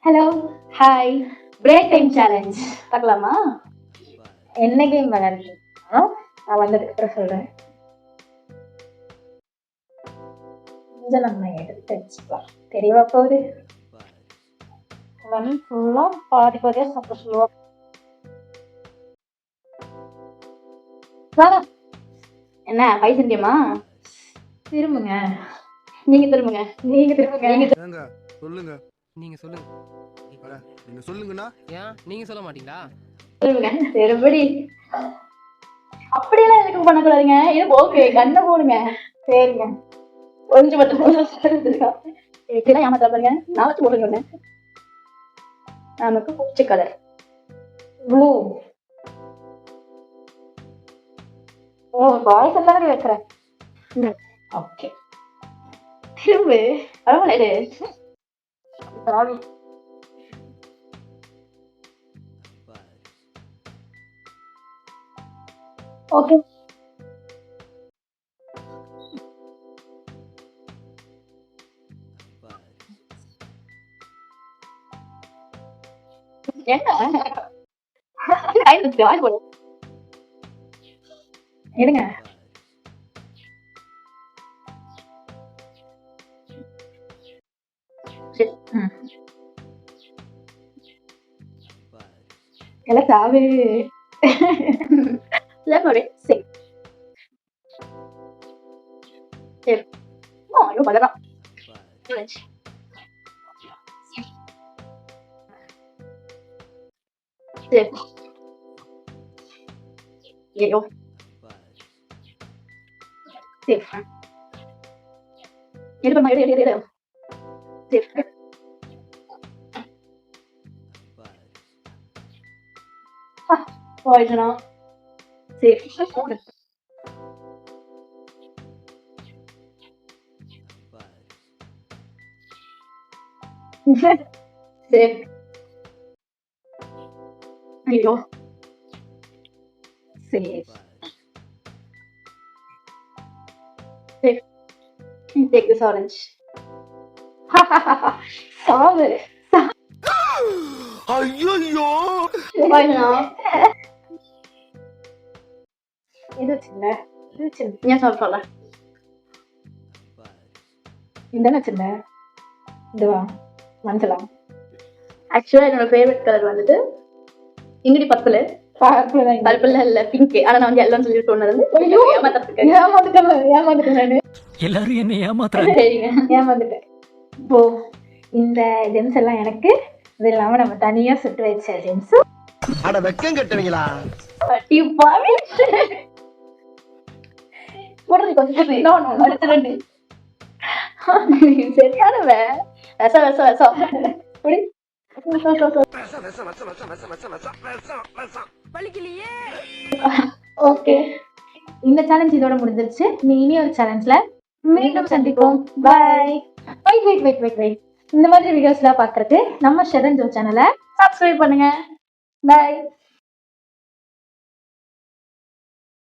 Hello, hi. Break time challenge பார்க்கலாமா? என்ன game விளையாடுறீங்க? நான் வந்ததுக்கு அப்புறம் சொல்றேன். கொஞ்சம் நம்ம எடுத்து வச்சுக்கலாம். தெரியவா போகுது? எல்லாமே ஃபுல்லா பாதி பாதியா சாப்பிட சொல்லுவோம். வாங்க. என்ன பைசன் கேமா? திரும்புங்க. நீங்க திரும்புங்க. நீங்க திரும்புங்க. ஏங்க சொல்லுங்க. நீங்க சொல்லுங்க. அட, நீங்க சொல்லுங்கண்ணா. ஏன் நீங்க சொல்ல மாட்டீங்களா? திரும்புங்க. திரும்படி. அப்படியெல்லாம் எதுக்கும் பண்ணக்கூடாதுங்க. இது ஓகே. கண்ணை போடுங்க. சரிங்க. கொஞ்சம் மட்டும் எப்படிலாம் ஏமாத்தா பாருங்க. நான் வச்சு போடுங்க. நமக்கு பூச்சி கலர் ப்ளூ. ஓ பாய்ஸ் எல்லாரும் வைக்கிறேன். ஓகே திரும்ப பரவாயில்ல. ஓகே எடுங்க. எல்லாம் சாவு சரி சரி. ஐயோ பலதான் சரி. ஐயோ சரி. எடுப்பா எடு எடு எடு. சரி போயிடுனா சரி போடு. சரி. ஐயோ சரி சரி. Take this orange. சாவு. ஐயோ போயிடுனா இது சின்ன இது சின்ன ஏன் சொல்ல இந்த சின்ன இதுவா மஞ்சளா? ஆக்சுவலா என்னோட ஃபேவரட் கலர் வந்துட்டு இங்கிடி பர்பிள். பர்பிள் இல்ல பிங்க். ஆனா நான் வந்து எல்லோன்னு சொல்லி சொன்னது ஏமாந்துட்டேன். எல்லாரும் என்ன ஏமாத்துறாங்க. சரிங்க ஏமாந்துட்டேன். இப்போ இந்த ஜெம்ஸ் எல்லாம் எனக்கு, இது இல்லாம நம்ம தனியா சுட்டு வச்ச ஜெம்ஸ். அட வெக்கம் கட்டுவீங்களா? சரியானவ ரசம் ரசம் ரசம் ஓகே. இந்த சேலஞ்ச் இதோட முடிஞ்சிருச்சு. நீ இனி ஒரு சேலஞ்ச்ல மீண்டும் சந்திப்போம். பை. வெயிட். இந்த மாதிரி வீடியோஸ்லாம் பார்க்கறதுக்கு நம்ம ஷெரன் ஜோ சேனலை சப்ஸ்கிரைப் பண்ணுங்க. பை.